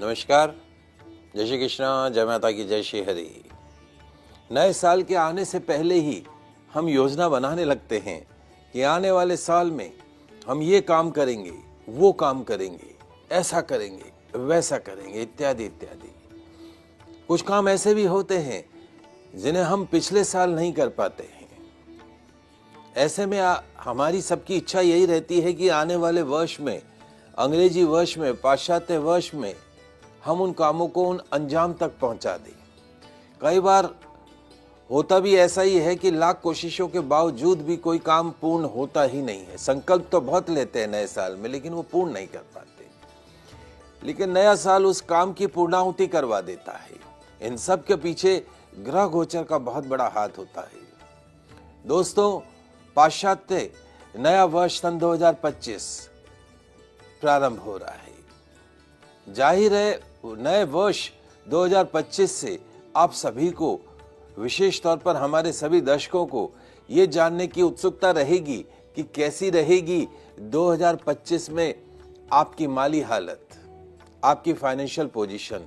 नमस्कार, जय श्री कृष्णा, जय माता की, जय श्री हरि। नए साल के आने से पहले ही हम योजना बनाने लगते हैं कि आने वाले साल में हम ये काम करेंगे, वो काम करेंगे, ऐसा करेंगे, वैसा करेंगे, इत्यादि इत्यादि। कुछ काम ऐसे भी होते हैं जिन्हें हम पिछले साल नहीं कर पाते हैं। ऐसे में हमारी सबकी इच्छा यही रहती है कि आने वाले वर्ष में, अंग्रेजी वर्ष में, पाश्चात्य वर्ष में हम उन कामों को उन अंजाम तक पहुंचा दें। कई बार होता भी ऐसा ही है कि लाख कोशिशों के बावजूद भी कोई काम पूर्ण होता ही नहीं है। संकल्प तो बहुत लेते हैं नए साल में, लेकिन वो पूर्ण नहीं कर पाते। लेकिन नया साल उस काम की पूर्णाहुति करवा देता है। इन सब के पीछे ग्रह गोचर का बहुत बड़ा हाथ होता है। दोस्तों, पाश्चात्य नया वर्ष सन 2025 प्रारंभ हो रहा है। जाहिर है नए वर्ष 2025 से आप सभी को, विशेष तौर पर हमारे सभी दर्शकों को ये जानने की उत्सुकता रहेगी कि कैसी रहेगी 2025 में आपकी माली हालत, आपकी फाइनेंशियल पोजीशन,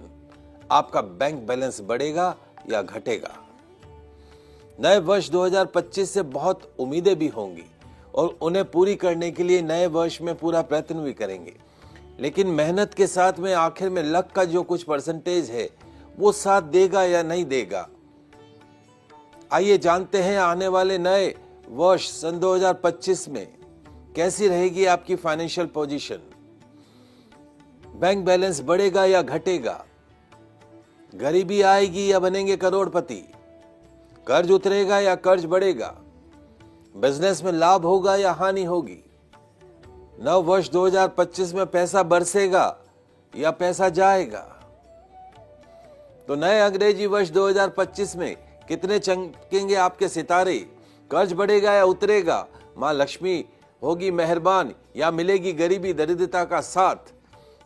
आपका बैंक बैलेंस बढ़ेगा या घटेगा। नए वर्ष 2025 से बहुत उम्मीदें भी होंगी और उन्हें पूरी करने के लिए नए वर्ष में पूरा प्रयत्न भी करेंगे। लेकिन मेहनत के साथ में आखिर में लक का जो कुछ परसेंटेज है वो साथ देगा या नहीं देगा। आइए जानते हैं आने वाले नए वर्ष सन 2025 में कैसी रहेगी आपकी फाइनेंशियल पोजीशन। बैंक बैलेंस बढ़ेगा या घटेगा, गरीबी आएगी या बनेंगे करोड़पति, कर्ज उतरेगा या कर्ज बढ़ेगा, बिजनेस में लाभ होगा या हानि होगी। नव वर्ष 2025 में पैसा बरसेगा या पैसा जाएगा। तो नए अंग्रेजी वर्ष 2025 में कितने चमकेंगे आपके सितारे, कर्ज बढ़ेगा या उतरेगा, मां लक्ष्मी होगी मेहरबान या मिलेगी गरीबी दरिद्रता का साथ।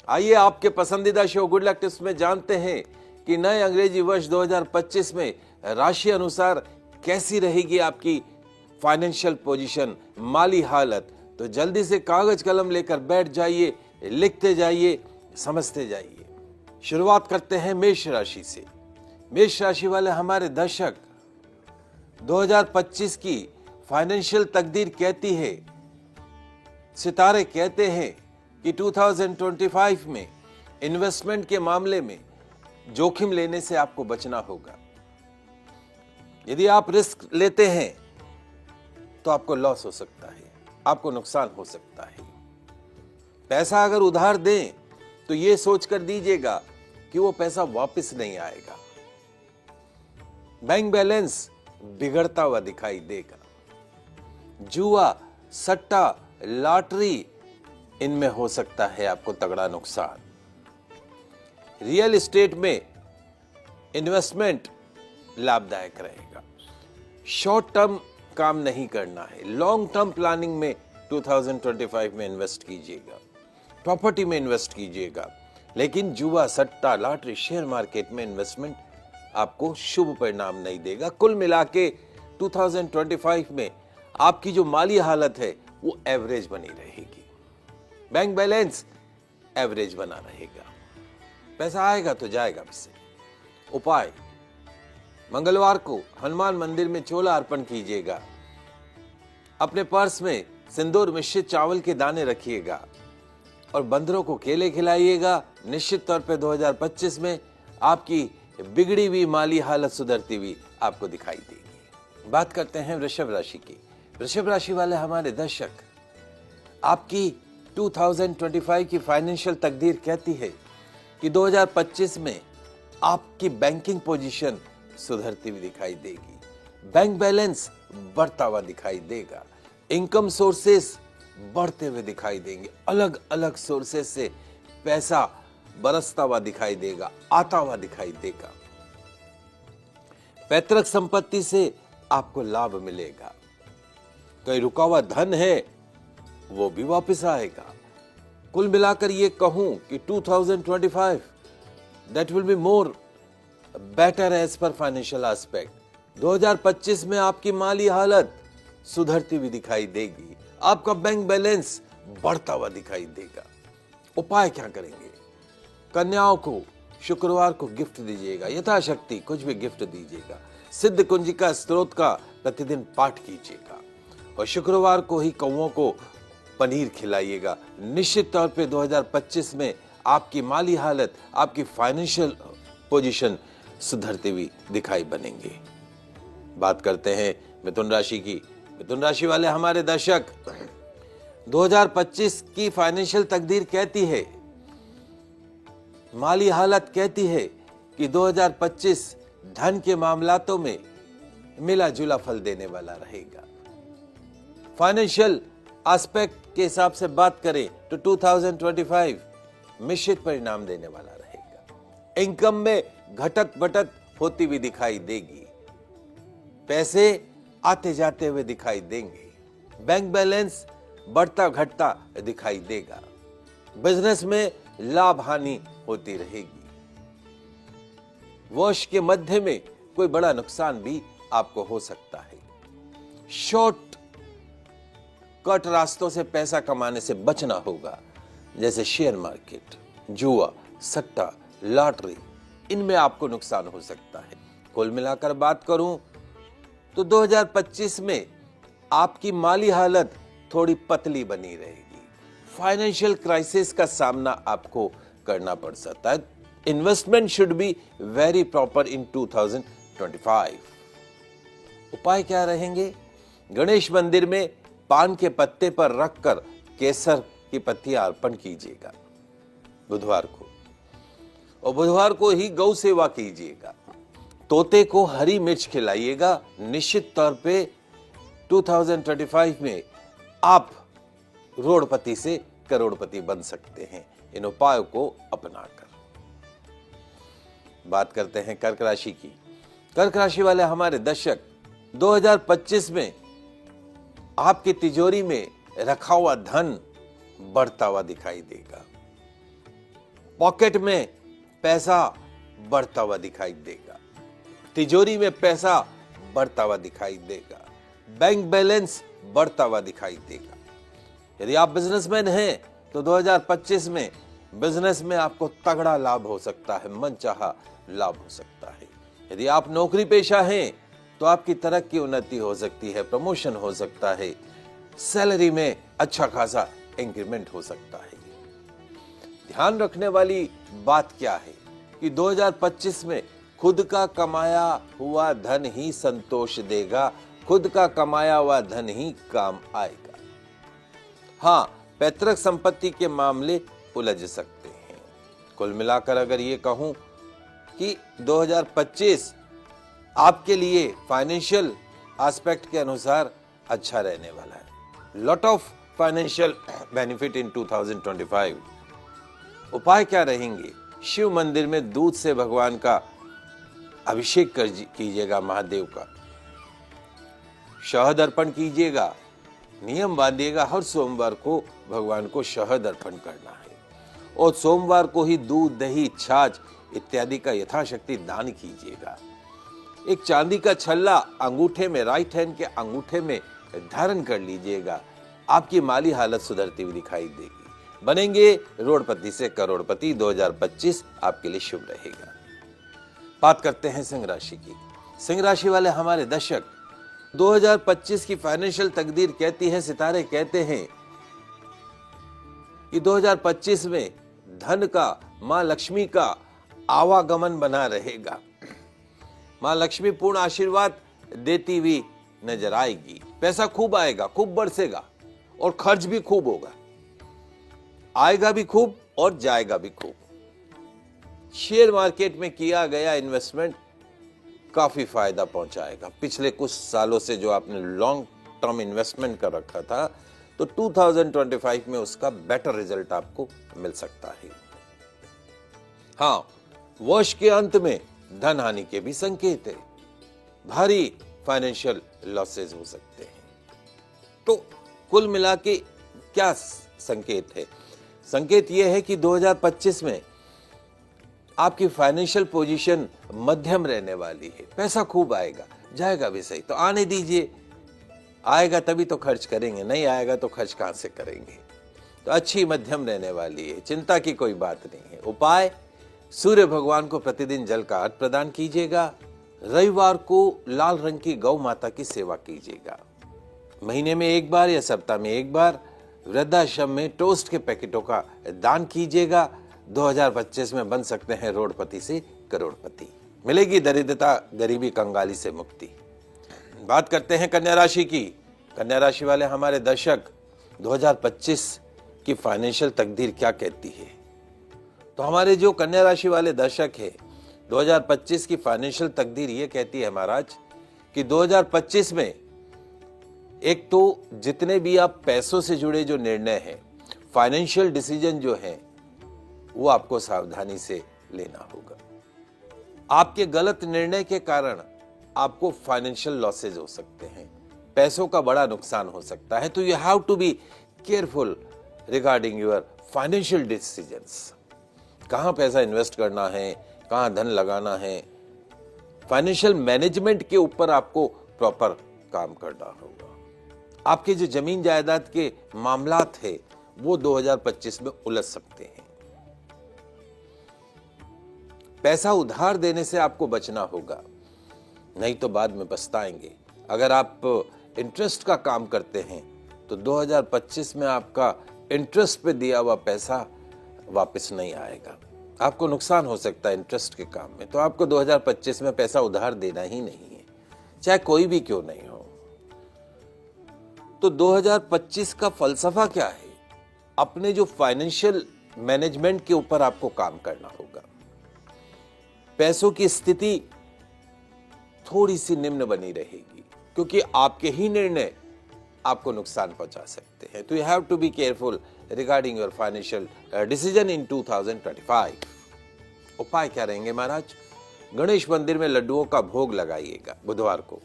आइए आपके पसंदीदा शो गुड लक टिप्स में जानते हैं कि नए अंग्रेजी वर्ष 2025 में राशि अनुसार कैसी रहेगी आपकी फाइनेंशियल पोजीशन, माली हालत। तो जल्दी से कागज कलम लेकर बैठ जाइए, लिखते जाइए, समझते जाइए। शुरुआत करते हैं मेष राशि से। मेष राशि वाले हमारे दर्शक, 2025 की फाइनेंशियल तकदीर कहती है, सितारे कहते हैं कि 2025 में इन्वेस्टमेंट के मामले में जोखिम लेने से आपको बचना होगा। यदि आप रिस्क लेते हैं तो आपको लॉस हो सकता है, आपको नुकसान हो सकता है। पैसा अगर उधार दें तो यह सोचकर दीजिएगा कि वो पैसा वापस नहीं आएगा। बैंक बैलेंस बिगड़ता हुआ दिखाई देगा। जुआ, सट्टा, लॉटरी, इनमें हो सकता है आपको तगड़ा नुकसान। रियल एस्टेट में इन्वेस्टमेंट लाभदायक रहेगा। शॉर्ट टर्म काम नहीं करना है, लॉन्ग टर्म प्लानिंग में 2025 में इन्वेस्ट कीजिएगा, प्रॉपर्टी में इन्वेस्ट कीजिएगा। लेकिन जुआ, सट्टा, लॉटरी, शेयर मार्केट में इन्वेस्टमेंट आपको शुभ परिणाम नहीं देगा। कुल मिला के 2025 में आपकी जो माली हालत है वो एवरेज बनी रहेगी। बैंक बैलेंस एवरेज बना रहेगा। पैसा आएगा तो जाएगा इससे। उपाय, मंगलवार को हनुमान मंदिर में चोला अर्पण कीजिएगा। अपने पर्स में सिंदूर मिश्रित चावल के दाने रखिएगा और बंदरों को केले खिलाइएगा। निश्चित तौर पे 2025 में आपकी बिगड़ी हुई माली हालत सुधरती हुई आपको दिखाई देगी। बात करते हैं वृषभ राशि की। वृषभ राशि वाले हमारे दर्शक, आपकी 2025 की फाइनेंशियल तकदीर कहती है कि 2025 में आपकी बैंकिंग पोजीशन सुधरती हुई दिखाई देगी। बैंक बैलेंस बढ़ता हुआ दिखाई देगा। इनकम सोर्सेस बढ़ते हुए दिखाई देंगे। अलग अलग सोर्सेस से पैसा बरसता हुआ दिखाई देगा, आता हुआ दिखाई देगा। पैतृक संपत्ति से आपको लाभ मिलेगा। कहीं रुका हुआ धन है वो भी वापस आएगा। कुल मिलाकर ये कहूं कि 2025 that will be more better as per financial aspect. 2025 में आपकी माली हालत सुधरती हुई दिखाई देगी। आपका बैंक बैलेंस बढ़ता हुआ दिखाई देगा। उपाय क्या करेंगे? कन्याओं को शुक्रवार को गिफ्ट दीजिएगा, यथाशक्ति कुछ भी गिफ्ट दीजिएगा। सिद्ध कुंजिका स्त्रोत का प्रतिदिन पाठ कीजिएगा और शुक्रवार को ही कौओं को पनीर खिलाइएगा। निश्चित तौर पे 2025 में आपकी माली हालत, आपकी फाइनेंशियल पोजीशन सुधरती हुई दिखाई बनेंगे। बात करते हैं मिथुन राशि की। मिथुन राशि वाले हमारे दर्शक, 2025 की फाइनेंशियल तकदीर कहती है, माली हालत कहती है कि 2025 धन के मामलातों में मिला जुला फल देने वाला रहेगा। फाइनेंशियल एस्पेक्ट के हिसाब से बात करें तो 2025 मिश्रित परिणाम देने वाला रहेगा। इनकम में घटत बढ़त होती हुई दिखाई देगी, पैसे आते जाते हुए दिखाई देंगे, बैंक बैलेंस बढ़ता घटता दिखाई देगा, बिजनेस में लाभ हानि होती रहेगी। वर्ष के मध्य में कोई बड़ा नुकसान भी आपको हो सकता है। शॉर्ट कट रास्तों से पैसा कमाने से बचना होगा, जैसे शेयर मार्केट, जुआ, सट्टा, लॉटरी, इनमें आपको नुकसान हो सकता है। कुल मिलाकर बात करूं तो 2025 में आपकी माली हालत थोड़ी पतली बनी रहेगी। फाइनेंशियल क्राइसिस का सामना आपको करना पड़ सकता है। Investment should be very proper इन 2025। उपाय क्या रहेंगे? गणेश मंदिर में पान के पत्ते पर रखकर केसर की पत्तियां अर्पण कीजिएगा बुधवार को, और बुधवार को ही गौ सेवा कीजिएगा। तोते को हरी मिर्च खिलाइएगा। निश्चित तौर पे 2025 में आप रोड़पति से करोड़पति बन सकते हैं इन उपायों को अपनाकर। बात करते हैं कर्क राशि की। कर्क राशि वाले हमारे दर्शक, 2025 में आपकी तिजोरी में रखा हुआ धन बढ़ता हुआ दिखाई देगा। पॉकेट में पैसा बढ़ता हुआ दिखाई देगा, तिजोरी में पैसा बढ़ता हुआ दिखाई देगा, बैंक बैलेंस बढ़ता हुआ दिखाई देगा। यदि आप बिजनेसमैन हैं तो 2025 में बिजनेस में आपको तगड़ा लाभ हो सकता है, मनचाहा लाभ हो सकता है। यदि आप नौकरी पेशा हैं तो आपकी तरक्की उन्नति हो सकती है, प्रमोशन हो सकता है, सैलरी में अच्छा खासा इंक्रीमेंट हो सकता है। ध्यान रखने वाली बात क्या है कि 2025 में खुद का कमाया हुआ धन ही संतोष देगा, खुद का कमाया हुआ धन ही काम आएगा। हाँ, पैतृक संपत्ति के मामले उलझ सकते हैं। कुल मिलाकर अगर ये कहूं कि 2025 आपके लिए फाइनेंशियल एस्पेक्ट के अनुसार अच्छा रहने वाला है। Lot of financial benefit in 2025। उपाय क्या रहेंगे? शिव मंदिर में दूध से भगवान का अभिषेक कीजिएगा, महादेव का शहद अर्पण कीजिएगा। नियम बांधिएगा, हर सोमवार को भगवान को शहद अर्पण करना है और सोमवार को ही दूध, दही, छाछ इत्यादि का यथाशक्ति दान कीजिएगा। एक चांदी का छल्ला अंगूठे में, राइट हैंड के अंगूठे में धारण कर लीजिएगा। आपकी माली हालत सुधरती हुई दिखाई देगी। बनेंगे रोड़पति से करोड़पति। 2025 आपके लिए शुभ रहेगा। बात करते हैं सिंह राशि की। सिंह राशि वाले हमारे दर्शक, 2025 की फाइनेंशियल तकदीर कहती है, सितारे कहते हैं कि 2025 में धन का, मां लक्ष्मी का आवागमन बना रहेगा। मां लक्ष्मी पूर्ण आशीर्वाद देती हुई नजर आएगी। पैसा खूब आएगा, खूब बरसेगा और खर्च भी खूब होगा। आएगा भी खूब और जाएगा भी खूब। शेयर मार्केट में किया गया इन्वेस्टमेंट काफी फायदा पहुंचाएगा। पिछले कुछ सालों से जो आपने लॉन्ग टर्म इन्वेस्टमेंट कर रखा था, तो 2025 में उसका बेटर रिजल्ट आपको मिल सकता है। हाँ, वर्ष के अंत में धन हानि के भी संकेत है। भारी फाइनेंशियल लॉसेस हो सकते हैं। तो कुल मिला के क्या संकेत है? संकेत यह है कि 2025 में आपकी फाइनेंशियल पोजीशन मध्यम रहने वाली है। पैसा खूब आएगा, जाएगा भी सही, तो आने दीजिए। आएगा तभी तो खर्च करेंगे, नहीं आएगा तो खर्च कहां से करेंगे। तो अच्छी मध्यम रहने वाली है, चिंता की कोई बात नहीं है। उपाय, सूर्य भगवान को प्रतिदिन जल का अर्घ्य प्रदान कीजिएगा। रविवार को लाल रंग की गौ माता की सेवा कीजिएगा। महीने में एक बार या सप्ताह में एक बार वृद्धाश्रम में टोस्ट के पैकेटों का दान कीजिएगा। 2025 में बन सकते हैं रोडपति से करोड़पति, मिलेगी दरिद्रता, गरीबी, कंगाली से मुक्ति। बात करते हैं कन्या राशि की। कन्या राशि वाले हमारे दर्शक, 2025 की फाइनेंशियल तकदीर क्या कहती है? तो हमारे जो कन्या राशि वाले दर्शक है, 2025 की फाइनेंशियल तकदीर ये कहती है महाराज कि 2025 में एक तो जितने भी आप पैसों से जुड़े जो निर्णय हैं, फाइनेंशियल डिसीजन जो हैं, वो आपको सावधानी से लेना होगा। आपके गलत निर्णय के कारण आपको फाइनेंशियल लॉसेज हो सकते हैं, पैसों का बड़ा नुकसान हो सकता है। तो you have to be careful regarding your financial decisions. कहां पैसा इन्वेस्ट करना है, कहां धन लगाना है, फाइनेंशियल मैनेजमेंट के ऊपर आपको प्रॉपर काम करना होगा। आपके जो जमीन जायदाद के मामलात है वो 2025 में उलझ सकते हैं। पैसा उधार देने से आपको बचना होगा, नहीं तो बाद में पछताएंगे। अगर आप इंटरेस्ट का काम करते हैं तो 2025 में आपका इंटरेस्ट पे दिया हुआ पैसा वापस नहीं आएगा, आपको नुकसान हो सकता है इंटरेस्ट के काम में। तो आपको 2025 में पैसा उधार देना ही नहीं है, चाहे कोई भी क्यों नहीं हो। तो 2025 का फलसफा क्या है? अपने जो फाइनेंशियल मैनेजमेंट के ऊपर आपको काम करना होगा। पैसों की स्थिति थोड़ी सी निम्न बनी रहेगी, क्योंकि आपके ही निर्णय आपको नुकसान पहुंचा सकते हैं। तो you have to be careful regarding your financial decision in 2025। उपाय क्या रहेंगे महाराज? गणेश मंदिर में लड्डुओं का भोग लगाइएगा बुधवार को।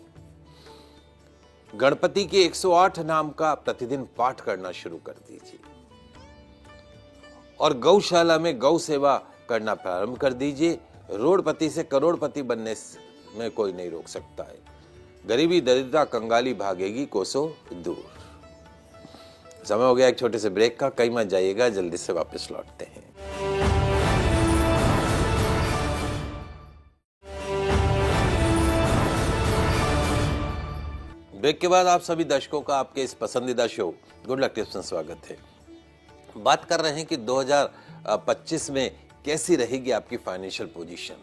गणपति के 108 नाम का प्रतिदिन पाठ करना शुरू कर दीजिए और गौशाला में गौ सेवा करना प्रारंभ कर दीजिए। रोडपति से करोड़पति बनने में कोई नहीं रोक सकता है। गरीबी, दरिद्रता, कंगाली भागेगी कोसों दूर। समय हो गया एक छोटे से ब्रेक का, कहीं मत जाइएगा, जल्दी से वापस लौटते हैं। ब्रेक के बाद आप सभी दर्शकों का आपके इस पसंदीदा शो गुड लक टिप्स में स्वागत है। बात कर रहे हैं कि 2025 में कैसी रहेगी आपकी फाइनेंशियल पोजीशन,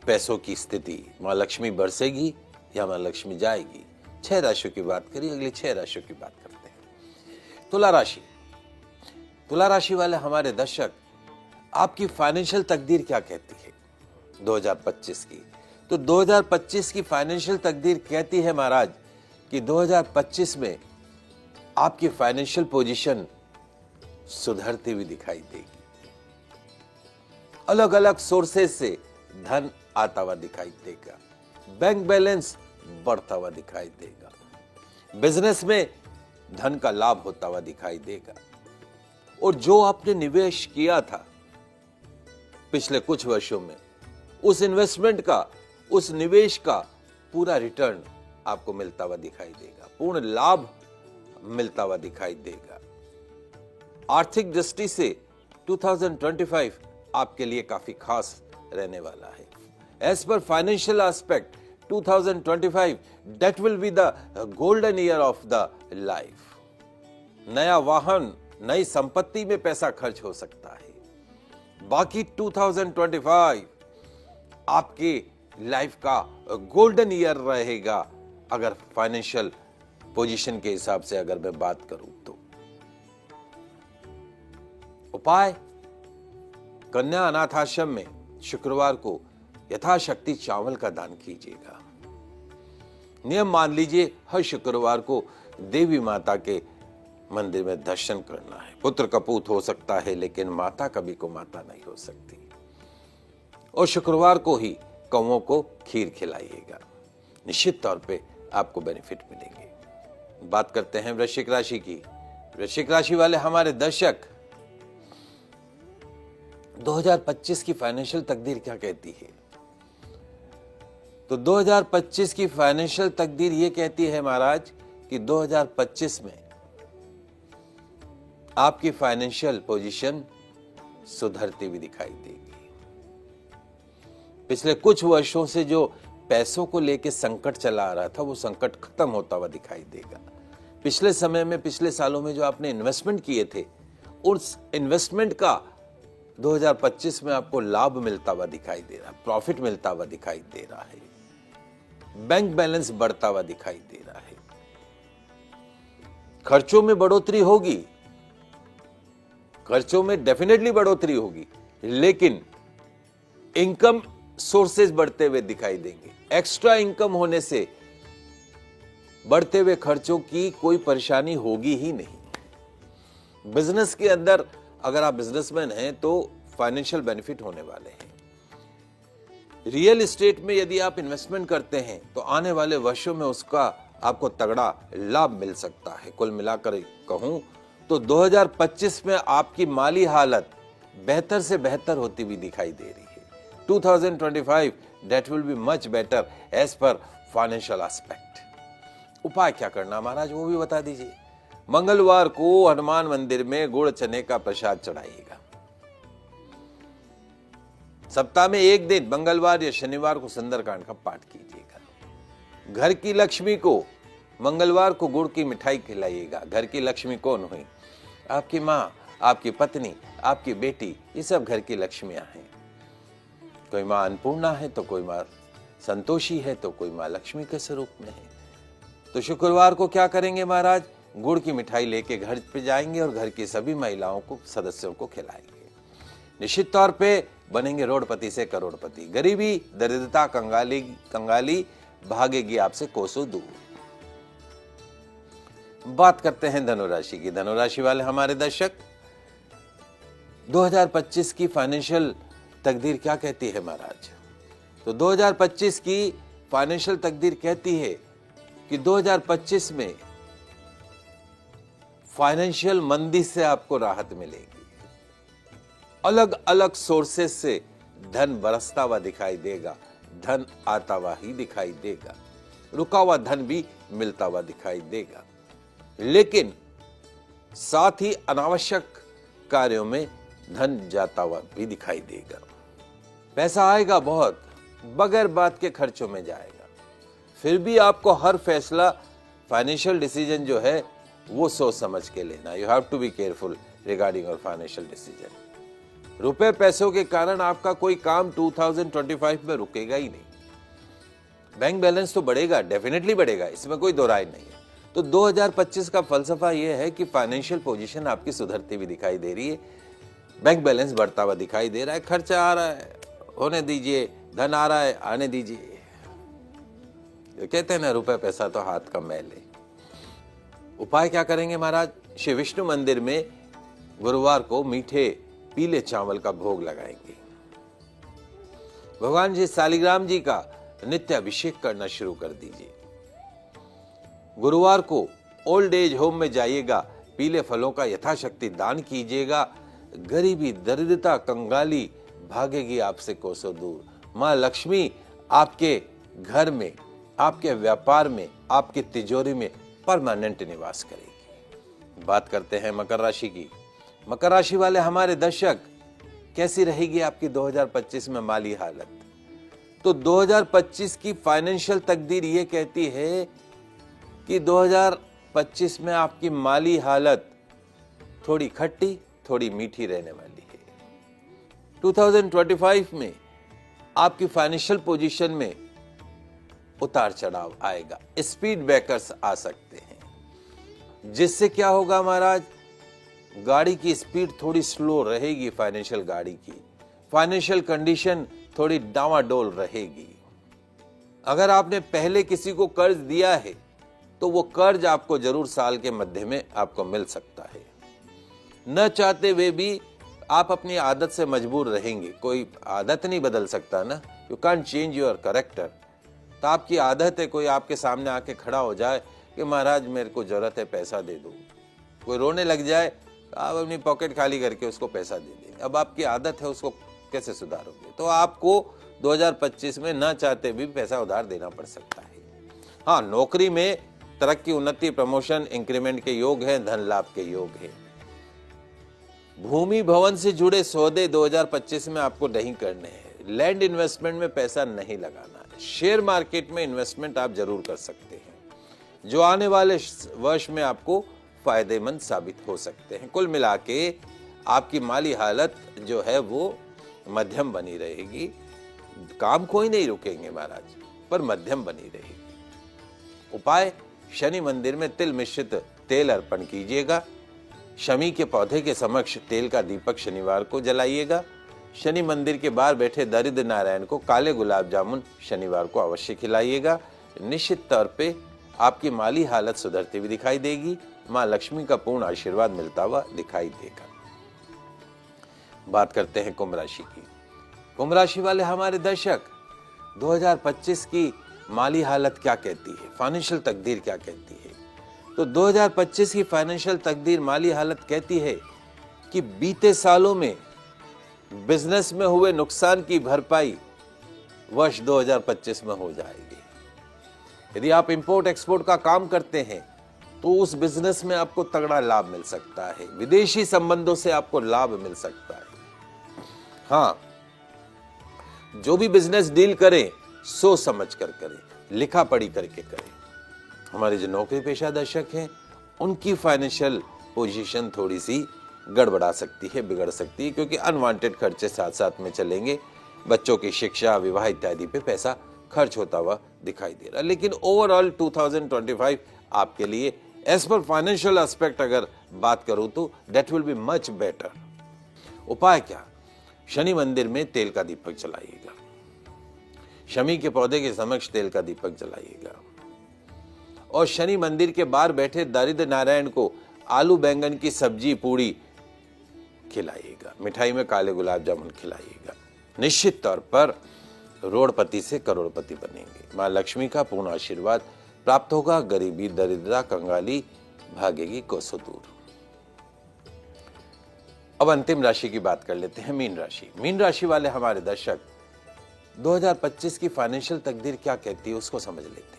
पैसों की स्थिति। मां लक्ष्मी बरसेगी या मां लक्ष्मी जाएगी? 6 राशियों की बात करिए, अगली 6 राशियों की बात करते हैं। तुला राशि। तुला राशि वाले हमारे दर्शक, आपकी फाइनेंशियल तकदीर क्या कहती है 2025 की? तो 2025 की फाइनेंशियल तकदीर कहती है महाराज कि 2025 में आपकी फाइनेंशियल पोजीशन सुधरती हुई दिखाई देगी। अलग अलग सोर्सेस से धन आता हुआ दिखाई देगा, बैंक बैलेंस बढ़ता हुआ दिखाई देगा, बिजनेस में धन का लाभ होता हुआ दिखाई देगा। और जो आपने निवेश किया था पिछले कुछ वर्षों में, उस इन्वेस्टमेंट का, उस निवेश का पूरा रिटर्न आपको मिलता हुआ दिखाई देगा, पूर्ण लाभ मिलता हुआ दिखाई देगा। आर्थिक दृष्टि से 2025 आपके लिए काफी खास रहने वाला है। As per financial aspect 2025 that will be the golden year of the life। नया वाहन, नई संपत्ति में पैसा खर्च हो सकता है। बाकी 2025 आपकी लाइफ का गोल्डन ईयर रहेगा अगर फाइनेंशियल पोजीशन के हिसाब से अगर मैं बात करूं तो। उपाय, कन्या अनाथ आश्रम में शुक्रवार को यथाशक्ति चावल का दान कीजिएगा। नियम मान लीजिए, हर शुक्रवार को देवी माता के मंदिर में दर्शन करना है। पुत्र कपूत हो सकता है लेकिन माता कभी को माता नहीं हो सकती। और शुक्रवार को ही कौओं को खीर खिलाइएगा, निश्चित तौर पे आपको बेनिफिट मिलेंगे। बात करते हैं वृश्चिक राशि की। वृश्चिक राशि वाले हमारे दर्शक, 2025 की फाइनेंशियल तकदीर क्या कहती है? तो 2025 की फाइनेंशियल तकदीर ये कहती है महाराज कि 2025 में आपकी फाइनेंशियल पोजीशन सुधरती हुई दिखाई देगी। पिछले कुछ वर्षों से जो पैसों को लेके संकट चला आ रहा था, वो संकट खत्म होता हुआ दिखाई देगा। पिछले समय में, पिछले सालों में जो आपने इन्वेस्टमेंट किए थे, उस इन्वेस्टमेंट का 2025 में आपको लाभ मिलता हुआ दिखाई दे रहा है, प्रॉफिट मिलता हुआ दिखाई दे रहा है, बैंक बैलेंस बढ़ता हुआ दिखाई दे रहा है। खर्चों में बढ़ोतरी होगी, खर्चों में डेफिनेटली बढ़ोतरी होगी, लेकिन इनकम सोर्सेज बढ़ते हुए दिखाई देंगे। एक्स्ट्रा इनकम होने से बढ़ते हुए खर्चों की कोई परेशानी होगी ही नहीं। बिजनेस के अंदर अगर आप बिजनेसमैन हैं तो फाइनेंशियल बेनिफिट होने वाले हैं। रियल एस्टेट में यदि आप इन्वेस्टमेंट करते हैं तो आने वाले वर्षों में उसका आपको तगड़ा लाभ मिल सकता है। कुल मिलाकर कहूं तो 2025 में आपकी माली हालत बेहतर से बेहतर होती हुई दिखाई दे रही है। 2025 that will be much better as per financial aspect। उपाय क्या करना महाराज, वो भी बता दीजिए। मंगलवार को हनुमान मंदिर में गुड़ चने का प्रसाद चढ़ाइएगा। सप्ताह में एक दिन मंगलवार या शनिवार को सुंदरकांड का पाठ कीजिएगा। घर की लक्ष्मी को मंगलवार को गुड़ की मिठाई खिलाइएगा। घर की लक्ष्मी कौन हुई? आपकी माँ, आपकी पत्नी, आपकी बेटी, ये सब घर की लक्ष्मियां हैं। कोई माँ अन्नपूर्णा है तो कोई माँ संतोषी है तो कोई माँ लक्ष्मी के स्वरूप में है। तो शुक्रवार को क्या करेंगे महाराज? गुड़ की मिठाई लेके घर पे जाएंगे और घर की सभी महिलाओं को, सदस्यों को खिलाएंगे। निश्चित तौर पे बनेंगे रोडपति से करोड़पति। गरीबी, दरिद्रता, कंगाली भागेगी आपसे कोसों दूर। बात करते हैं धनुराशि की। धनुराशि वाले हमारे दर्शक, 2025 की फाइनेंशियल तकदीर क्या कहती है महाराज? तो 2025 की फाइनेंशियल तकदीर कहती है कि 2025 में फाइनेंशियल मंदी से आपको राहत मिलेगी। अलग अलग सोर्सेस से धन बरसता हुआ दिखाई देगा, धन आता हुआ ही दिखाई देगा, रुका हुआ धन भी मिलता हुआ दिखाई देगा। लेकिन साथ ही अनावश्यक कार्यों में धन जाता हुआ भी दिखाई देगा। पैसा आएगा बहुत, बगैर बात के खर्चों में जाएगा। फिर भी आपको हर फैसला, फाइनेंशियल डिसीजन जो है वो सोच समझ के लेना। You have to be careful regarding your financial decision. रुपए पैसों के कारण आपका कोई काम 2025 में रुकेगा ही नहीं। बैंक बैलेंस तो बढ़ेगा, डेफिनेटली बढ़ेगा, इसमें कोई दो राय नहीं है। तो 2025 का फलसफा यह है कि फाइनेंशियल पोजीशन आपकी सुधरती हुई दिखाई दे रही है, बैंक बैलेंस बढ़ता हुआ दिखाई दे रहा है, खर्चा आ रहा है, होने दीजिए, धन आ रहा है, आने दीजिए। कहते हैं ना, रुपए पैसा तो हाथ का मैल है। उपाय क्या करेंगे महाराज? श्री विष्णु मंदिर में गुरुवार को मीठे पीले चावल का भोग लगाएंगे। भगवान जी शालिग्राम जी का नित्य अभिषेक करना शुरू कर दीजिए। गुरुवार को ओल्ड एज होम में जाइएगा, पीले फलों का यथाशक्ति दान कीजिएगा। गरीबी, दरिद्रता, कंगाली भागेगी आपसे कोसों दूर। माँ लक्ष्मी आपके घर में, आपके व्यापार में, आपकी तिजोरी में परमानेंट निवास करेगी। बात करते हैं मकर राशि की। मकर राशि वाले हमारे दर्शक, कैसी रहेगी आपकी 2025 में माली हालत? तो 2025 की फाइनेंशियल तकदीर ये कहती है कि 2025 में आपकी माली हालत थोड़ी खट्टी, थोड़ी मीठी रहने वाली है। 2025 में आपकी फाइनेंशियल पोजीशन में उतार चढ़ाव आएगा, स्पीड ब्रेकर्स आ सकते हैं। जिससे क्या होगा महाराज? गाड़ी की स्पीड थोड़ी स्लो रहेगी, फाइनेंशियल गाड़ी की फाइनेंशियल कंडीशन थोड़ी डावाडोल रहेगी। अगर आपने पहले किसी को कर्ज दिया है तो वो कर्ज आपको जरूर साल के मध्य में आपको मिल सकता है। न चाहते हुए भी आप अपनी आदत से मजबूर रहेंगे। कोई आदत नहीं बदल सकता ना, you can't change your character. तो आपकी आदत है, कोई आपके सामने आके खड़ा हो जाए कि महाराज मेरे को जरूरत है, पैसा दे दो। कोई रोने लग जाए, आप अपनी पॉकेट खाली करके उसको पैसा दे देंगे। अब आपकी आदत है, उसको कैसे सुधारोगे? तो आपको 2025 में न चाहते भी पैसा उधार देना पड़ सकता है। हाँ, नौकरी में तरक्की, उन्नति, प्रमोशन, इंक्रीमेंट के योग है, धन लाभ के योग है। भूमि भवन से जुड़े सौदे 2025 में आपको नहीं करने हैं। लैंड इन्वेस्टमेंट में पैसा नहीं लगाना है। शेयर मार्केट में इन्वेस्टमेंट आप जरूर कर सकते हैं, जो आने वाले वर्ष में आपको फायदेमंद साबित हो सकते हैं। कुल मिला के आपकी माली हालत जो है वो मध्यम बनी रहेगी। काम कोई नहीं रुकेंगे महाराज, पर मध्यम बनी रहेगी। उपाय, शनि मंदिर में तिल मिश्रित तेल अर्पण कीजिएगा। शमी के पौधे के समक्ष तेल का दीपक शनिवार को जलाइएगा। शनि मंदिर के बाहर बैठे दरिद्र नारायण को काले गुलाब जामुन शनिवार को अवश्य खिलाइएगा। निश्चित तौर पे आपकी माली हालत सुधरती हुई दिखाई देगी। मां लक्ष्मी का पूर्ण आशीर्वाद मिलता हुआ दिखाई देगा। बात करते हैं कुंभ राशि की। कुंभ राशि वाले हमारे दर्शक, 2025 की माली हालत क्या कहती है, फाइनेंशियल तकदीर क्या कहती है? तो 2025 की फाइनेंशियल तकदीर, माली हालत कहती है कि बीते सालों में बिजनेस में हुए नुकसान की भरपाई वर्ष 2025 में हो जाएगी। यदि आप इंपोर्ट एक्सपोर्ट का काम करते हैं तो उस बिजनेस में आपको तगड़ा लाभ मिल सकता है। विदेशी संबंधों से आपको लाभ मिल सकता है। हाँ, जो भी बिजनेस डील करें सोच समझ कर करें, लिखा पढ़ी करके करें। हमारे जो नौकरी पेशा दर्शक हैं उनकी फाइनेंशियल पोजीशन थोड़ी सी गड़बड़ा सकती है, बिगड़ सकती है, क्योंकि अनवांटेड खर्चे साथ साथ में चलेंगे। बच्चों की शिक्षा, विवाह इत्यादि पे पैसा खर्च होता हुआ दिखाई दे रहा है। लेकिन ओवरऑल 2025 आपके लिए एज पर फाइनेंशियल एस्पेक्ट अगर बात करूं तो that will be much better. उपाय क्या? शनि मंदिर में तेल का दीपक जलाइएगा। शमी के पौधे के समक्ष तेल का दीपक जलाइएगा और शनि मंदिर के बाहर बैठे दरिद्र नारायण को आलू बैंगन की सब्जी पूड़ी खिलाइएगा। मिठाई में काले गुलाब जामुन खिलाइएगा। निश्चित तौर पर रोड़पति से करोड़पति बनेंगे। मां लक्ष्मी का पूर्ण आशीर्वाद प्राप्त होगा। गरीबी, दरिद्रता, कंगाली भागेगी कोसों दूर। अब अंतिम राशि की बात कर लेते हैं, मीन राशि। मीन राशि वाले हमारे दर्शक, 2025 की फाइनेंशियल तकदीर क्या कहती है उसको समझ लेते हैं।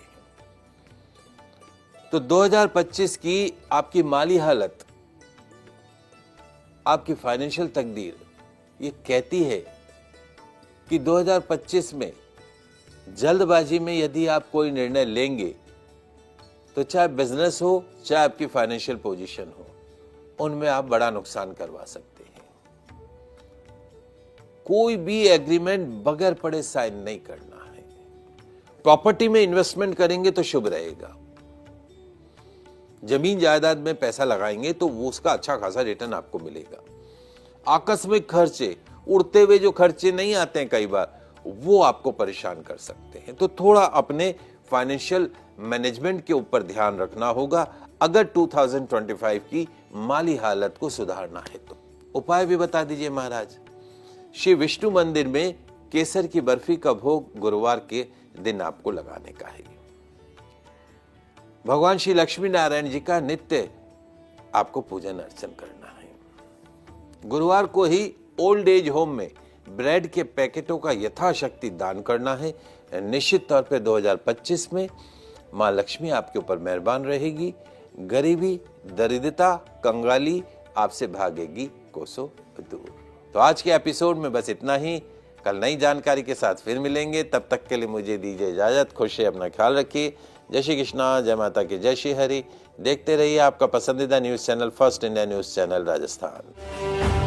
तो 2025 की आपकी माली हालत, आपकी फाइनेंशियल तकदीर ये कहती है कि 2025 में जल्दबाजी में यदि आप कोई निर्णय लेंगे तो चाहे बिजनेस हो, चाहे आपकी फाइनेंशियल पोजीशन हो, उनमें आप बड़ा नुकसान करवा सकते हैं। कोई भी एग्रीमेंट बगैर पढ़े साइन नहीं करना है। प्रॉपर्टी में इन्वेस्टमेंट करेंगे तो शुभ रहेगा। जमीन जायदाद में पैसा लगाएंगे तो वो उसका अच्छा खासा रिटर्न आपको मिलेगा। आकस्मिक खर्चे, उड़ते हुए जो खर्चे नहीं आते हैं कई बार, वो आपको परेशान कर सकते हैं। तो थोड़ा अपने फाइनेंशियल मैनेजमेंट के ऊपर ध्यान रखना होगा अगर 2025 की माली हालत को सुधारना है तो। उपाय भी बता दीजिए महाराज। श्री विष्णु मंदिर में केसर की बर्फी का भोग गुरुवार के दिन आपको लगाने का है। भगवान श्री लक्ष्मी नारायण जी का नित्य आपको पूजन अर्चन करना है। गुरुवार को ही ओल्ड एज होम में ब्रेड के पैकेटों का यथाशक्ति दान करना है। निश्चित तौर पे 2025 में मां लक्ष्मी आपके ऊपर मेहरबान रहेगी। गरीबी, दरिद्रता, कंगाली आपसे भागेगी कोसों दूर। तो आज के एपिसोड में बस इतना ही। कल नई जानकारी के साथ फिर मिलेंगे। तब तक के लिए मुझे दीजिए इजाजत। खुश से अपना ख्याल रखिए। जय श्री कृष्णा, जय माता की, जय श्री हरि। देखते रहिए आपका पसंदीदा news channel first India news channel Rajasthan.